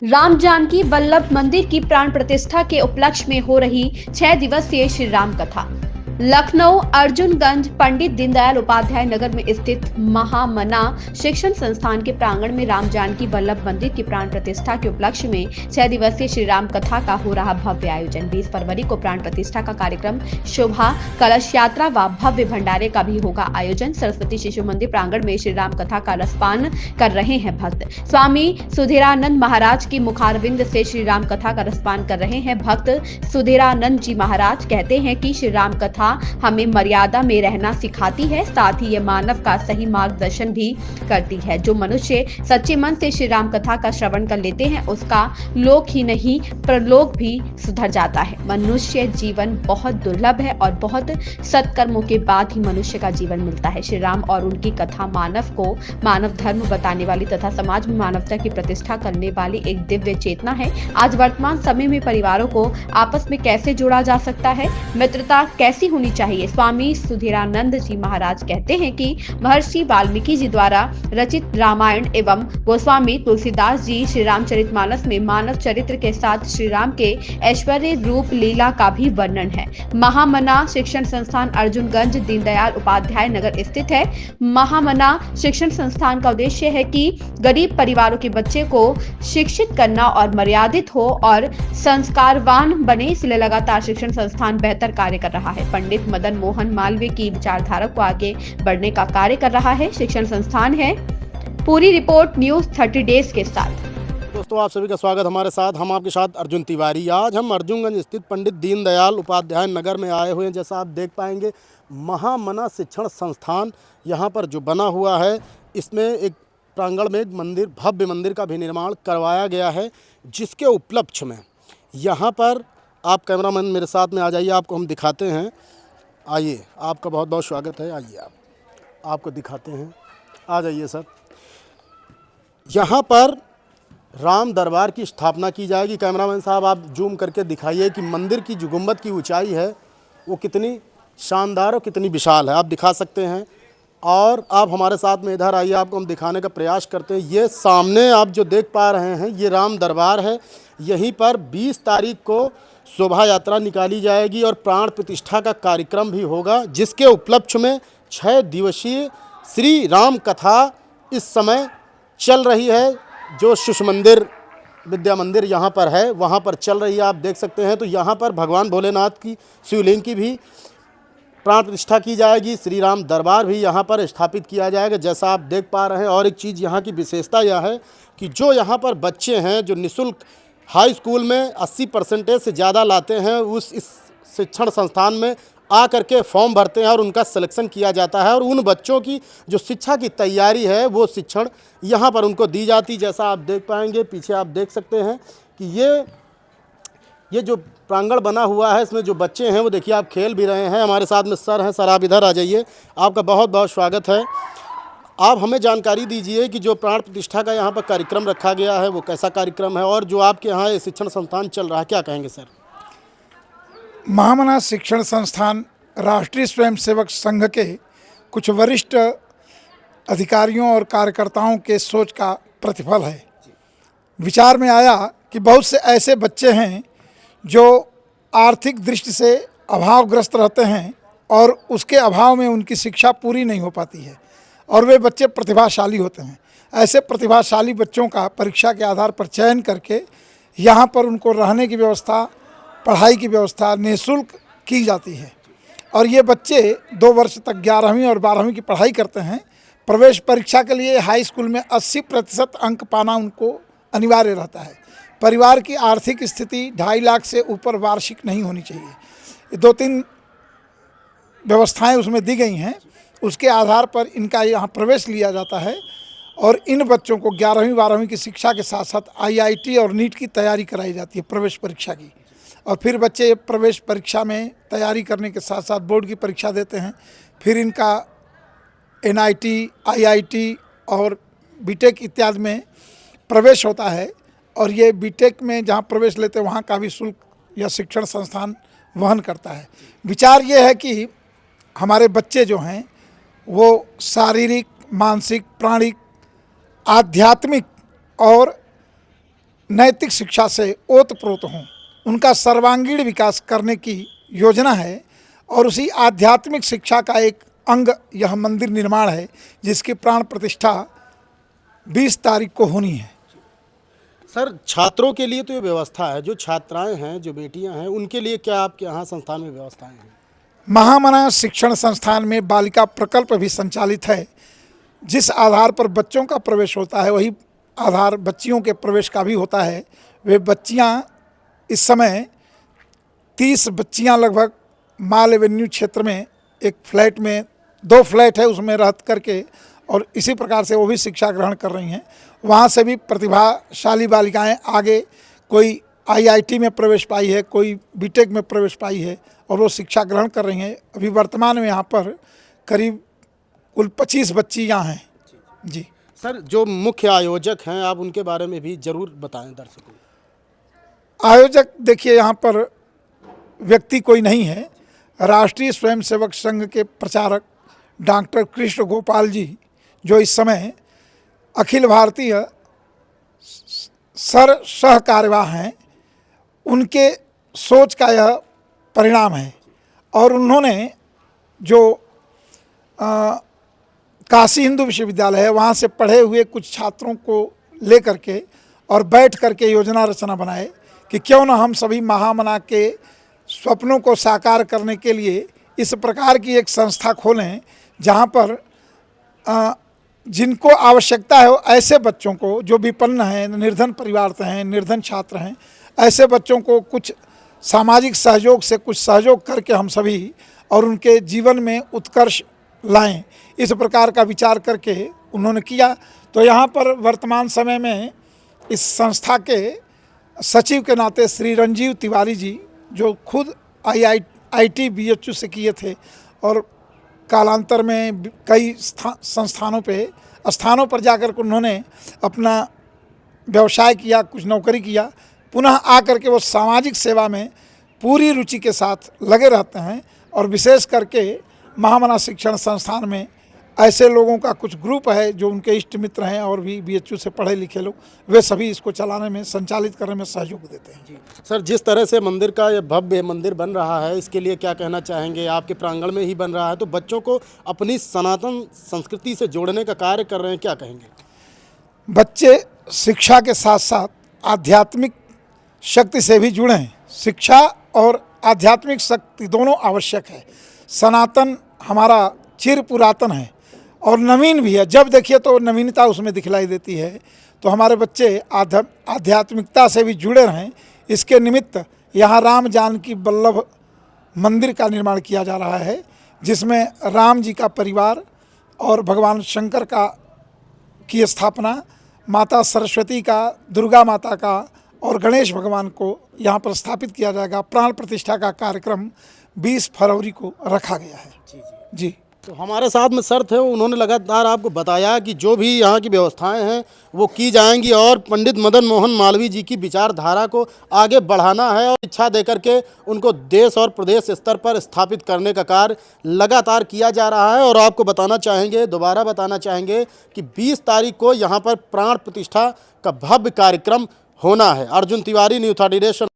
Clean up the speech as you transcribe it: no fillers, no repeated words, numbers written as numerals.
राम जानकी वल्लभ मंदिर की प्राण प्रतिष्ठा के उपलक्ष्य में हो रही 6 दिवसीय श्री राम कथा। लखनऊ अर्जुनगंज पंडित दीनदयाल उपाध्याय नगर में स्थित महामना शिक्षण संस्थान के प्रांगण में राम जानकी वल्लभ मंदिर की प्राण प्रतिष्ठा के उपलक्ष्य में 6 दिवसीय श्री राम कथा का हो रहा भव्य आयोजन। 20 फरवरी को प्राण प्रतिष्ठा का कार्यक्रम, शोभा कलश यात्रा व भव्य भंडारे का भी होगा आयोजन। सरस्वती शिशु मंदिर प्रांगण में श्री राम कथा का रसपान कर रहे हैं भक्त। स्वामी सुधीरानंद महाराज की मुखारविंद से श्री राम कथा का रसपान कर रहे हैं भक्त। सुधीरानंद जी महाराज कहते हैं कि श्री राम कथा हमें मर्यादा में रहना सिखाती है, साथ ही ये मानव का सही मार्गदर्शन भी करती है। जो मनुष्य सच्चे मन से श्री राम कथा का श्रवण कर लेते हैं, उसका लोक ही नहीं परलोक भी सुधर जाता है। मनुष्य जीवन बहुत दुर्लभ है और बहुत सत्कर्मों के बाद ही मनुष्य का जीवन मिलता है। श्री राम और उनकी कथा मानव को मानव धर्म बताने वाली तथा समाज में मानवता की प्रतिष्ठा करने वाली एक दिव्य चेतना है। आज वर्तमान समय में परिवारों को आपस में कैसे जोड़ा जा सकता है, मित्रता कैसी होनी चाहिए। स्वामी सुधीरानंद जी महाराज कहते हैं कि महर्षि वाल्मीकि जी द्वारा रचित रामायण एवं गोस्वामी तुलसीदास जी श्री रामचरितमानस में मानव चरित्र के साथ श्री राम के ऐश्वर्य रूप लीला का भी वर्णन है। महामना शिक्षण संस्थान अर्जुनगंज दीनदयाल उपाध्याय नगर स्थित है। महामना शिक्षण संस्थान का उद्देश्य है कि गरीब परिवारों के बच्चे को शिक्षित करना और मर्यादित हो और संस्कारवान बने, इसलिए लगातार शिक्षण संस्थान बेहतर कार्य कर रहा है। पंडित मदन मोहन मालवीय की विचारधारा को आगे बढ़ने का कार्य कर रहा है। शिक्षण संस्थान है। पूरी रिपोर्ट न्यूज 30 डेज के साथ। दोस्तों, आप सभी का स्वागत हमारे साथ। हम आपके साथ अर्जुन तिवारी। आज हम अर्जुनगंज स्थित पंडित दीनदयाल उपाध्याय नगर में आए हुए हैं। जैसा आप देख पाएंगे, महामना शिक्षण संस्थान यहाँ पर जो बना हुआ है, इसमें एक प्रांगण में एक मंदिर, भव्य मंदिर का भी निर्माण करवाया गया है, जिसके उपलक्ष्य में यहाँ पर आप कैमरामैन मेरे साथ में आ जाइए, आपको हम दिखाते हैं। आइए, आपका बहुत बहुत स्वागत है। आइए, आपको दिखाते हैं। आ जाइए सर। यहाँ पर राम दरबार की स्थापना की जाएगी। कैमरामैन साहब, आप जूम करके दिखाइए कि मंदिर की जो गुंबद की ऊंचाई है वो कितनी शानदार और कितनी विशाल है, आप दिखा सकते हैं। और आप हमारे साथ में इधर आइए, आपको हम दिखाने का प्रयास करते हैं। ये सामने आप जो देख पा रहे हैं, ये राम दरबार है। यहीं पर 20 तारीख को शोभा यात्रा निकाली जाएगी और प्राण प्रतिष्ठा का कार्यक्रम भी होगा, जिसके उपलक्ष्य में 6 दिवसीय श्री राम कथा इस समय चल रही है। जो शिशु मंदिर विद्या मंदिर यहाँ पर है, वहाँ पर चल रही है, आप देख सकते हैं। तो यहाँ पर भगवान भोलेनाथ की शिवलिंग की भी प्राण प्रतिष्ठा की जाएगी। श्री राम दरबार भी यहाँ पर स्थापित किया जाएगा, जैसा आप देख पा रहे हैं। और एक चीज़ यहाँ की विशेषता यह है कि जो यहाँ पर बच्चे हैं, जो निःशुल्क हाई स्कूल में 80% से ज़्यादा लाते हैं, इस शिक्षण संस्थान में आ करके फॉर्म भरते हैं और उनका सिलेक्शन किया जाता है। और उन बच्चों की जो शिक्षा की तैयारी है, वो शिक्षण यहाँ पर उनको दी जाती। जैसा आप देख पाएंगे, पीछे आप देख सकते हैं कि ये जो प्रांगण बना हुआ है, इसमें जो बच्चे हैं वो देखिए आप खेल भी रहे हैं। हमारे साथ में सर हैं। सर, आप इधर आ जाइए, आपका बहुत बहुत स्वागत है। आप हमें जानकारी दीजिए कि जो प्राण प्रतिष्ठा का यहाँ पर कार्यक्रम रखा गया है, वो कैसा कार्यक्रम है, और जो आपके यहाँ ये शिक्षण संस्थान चल रहा है, क्या कहेंगे सर? महामना शिक्षण संस्थान राष्ट्रीय स्वयंसेवक संघ के कुछ वरिष्ठ अधिकारियों और कार्यकर्ताओं के सोच का प्रतिफल है। विचार में आया कि बहुत से ऐसे बच्चे हैं जो आर्थिक दृष्टि से अभावग्रस्त रहते हैं और उसके अभाव में उनकी शिक्षा पूरी नहीं हो पाती है, और वे बच्चे प्रतिभाशाली होते हैं। ऐसे प्रतिभाशाली बच्चों का परीक्षा के आधार पर चयन करके यहाँ पर उनको रहने की व्यवस्था, पढ़ाई की व्यवस्था निःशुल्क की जाती है। और ये बच्चे 2 वर्ष तक 11वीं और 12वीं की पढ़ाई करते हैं। प्रवेश परीक्षा के लिए हाई स्कूल में 80% अंक पाना उनको अनिवार्य रहता है। परिवार की आर्थिक स्थिति 2.5 लाख से ऊपर वार्षिक नहीं होनी चाहिए। 2-3 व्यवस्थाएं उसमें दी गई हैं। उसके आधार पर इनका यहाँ प्रवेश लिया जाता है और इन बच्चों को 11वीं 12वीं की शिक्षा के साथ साथ IIT और नीट की तैयारी कराई जाती है, प्रवेश परीक्षा की। और फिर बच्चे प्रवेश परीक्षा में तैयारी करने के साथ साथ बोर्ड की परीक्षा देते हैं। फिर इनका NIT, IIT और BTech इत्यादि में प्रवेश होता है। और ये BTech में जहाँ प्रवेश लेते हैं, वहाँ का भी शुल्क या शिक्षण संस्थान वहन करता है। विचार ये है कि हमारे बच्चे जो हैं वो शारीरिक, मानसिक, प्राणिक, आध्यात्मिक और नैतिक शिक्षा से ओतप्रोत हों, उनका सर्वांगीण विकास करने की योजना है। और उसी आध्यात्मिक शिक्षा का एक अंग यह मंदिर निर्माण है, जिसकी प्राण प्रतिष्ठा 20 तारीख को होनी है। सर, छात्रों के लिए तो ये व्यवस्था है, जो छात्राएं हैं, जो बेटियां हैं, उनके लिए क्या आपके यहाँ संस्थान में व्यवस्थाएं हैं? महामना शिक्षण संस्थान में बालिका प्रकल्प भी संचालित है। जिस आधार पर बच्चों का प्रवेश होता है, वही आधार बच्चियों के प्रवेश का भी होता है। वे बच्चियां इस समय 30 बच्चियां लगभग माल एवेन्यू क्षेत्र में एक फ्लैट में, 2 फ्लैट है उसमें रह करके, और इसी प्रकार से वो भी शिक्षा ग्रहण कर रही हैं। वहाँ से भी प्रतिभाशाली बालिकाएं आगे, कोई आईआईटी में प्रवेश पाई है, कोई बीटेक में प्रवेश पाई है, और वो शिक्षा ग्रहण कर रही हैं। अभी वर्तमान में यहाँ पर करीब कुल 25 बच्ची यहाँ हैं। जी सर, जो मुख्य आयोजक हैं, आप उनके बारे में भी जरूर बताएं दर्शकों को। आयोजक देखिए, यहाँ पर व्यक्ति कोई नहीं है। राष्ट्रीय स्वयंसेवक संघ के प्रचारक डॉक्टर कृष्ण गोपाल जी, जो इस समय अखिल भारतीय सह कार्यवाह हैं, उनके सोच का यह परिणाम है। और उन्होंने जो काशी हिंदू विश्वविद्यालय है, वहाँ से पढ़े हुए कुछ छात्रों को ले करके और बैठ करके योजना रचना बनाए कि क्यों ना हम सभी महामना के स्वप्नों को साकार करने के लिए इस प्रकार की एक संस्था खोलें, जहाँ पर जिनको आवश्यकता है ऐसे बच्चों को, जो विपन्न हैं, निर्धन परिवार से हैं, निर्धन छात्र हैं, ऐसे बच्चों को कुछ सामाजिक सहयोग से कुछ सहयोग करके हम सभी और उनके जीवन में उत्कर्ष लाएं। इस प्रकार का विचार करके उन्होंने किया। तो यहाँ पर वर्तमान समय में इस संस्था के सचिव के नाते श्री रंजीव तिवारी जी, जो खुद आईआईटी बीएचयू से किए थे और कालांतर में कई स्थानों पर जाकर के उन्होंने अपना व्यवसाय किया, कुछ नौकरी किया, पुनः आकर के वो सामाजिक सेवा में पूरी रुचि के साथ लगे रहते हैं। और विशेष करके महामना शिक्षण संस्थान में ऐसे लोगों का कुछ ग्रुप है जो उनके इष्ट मित्र हैं और भी बीएचयू से पढ़े लिखे लोग, वे सभी इसको चलाने में, संचालित करने में सहयोग देते हैं। जी सर, जिस तरह से मंदिर का ये भव्य मंदिर बन रहा है, इसके लिए क्या कहना चाहेंगे? आपके प्रांगण में ही बन रहा है, तो बच्चों को अपनी सनातन संस्कृति से जोड़ने का कार्य कर रहे हैं, क्या कहेंगे? बच्चे शिक्षा के साथ साथ आध्यात्मिक शक्ति से भी जुड़े हैं। शिक्षा और आध्यात्मिक शक्ति दोनों आवश्यक है। सनातन हमारा चिर पुरातन है और नवीन भी है। जब देखिए तो नवीनता उसमें दिखलाई देती है। तो हमारे बच्चे आध्यात्मिकता से भी जुड़े रहें, इसके निमित्त यहाँ राम जानकी वल्लभ मंदिर का निर्माण किया जा रहा है, जिसमें राम जी का परिवार और भगवान शंकर की स्थापना, माता सरस्वती का, दुर्गा माता का और गणेश भगवान को यहाँ पर स्थापित किया जाएगा। प्राण प्रतिष्ठा का कार्यक्रम 20 फरवरी को रखा गया है। जी तो हमारे साथ में सर थे, उन्होंने लगातार आपको बताया कि जो भी यहाँ की व्यवस्थाएं हैं वो की जाएंगी और पंडित मदन मोहन मालवीय जी की विचारधारा को आगे बढ़ाना है और इच्छा देकर के उनको देश और प्रदेश स्तर पर स्थापित करने का कार्य लगातार किया जा रहा है। और आपको बताना चाहेंगे, दोबारा बताना चाहेंगे कि 20 तारीख को यहाँ पर प्राण प्रतिष्ठा का भव्य कार्यक्रम होना है। Arjun Tiwari, news 30 day.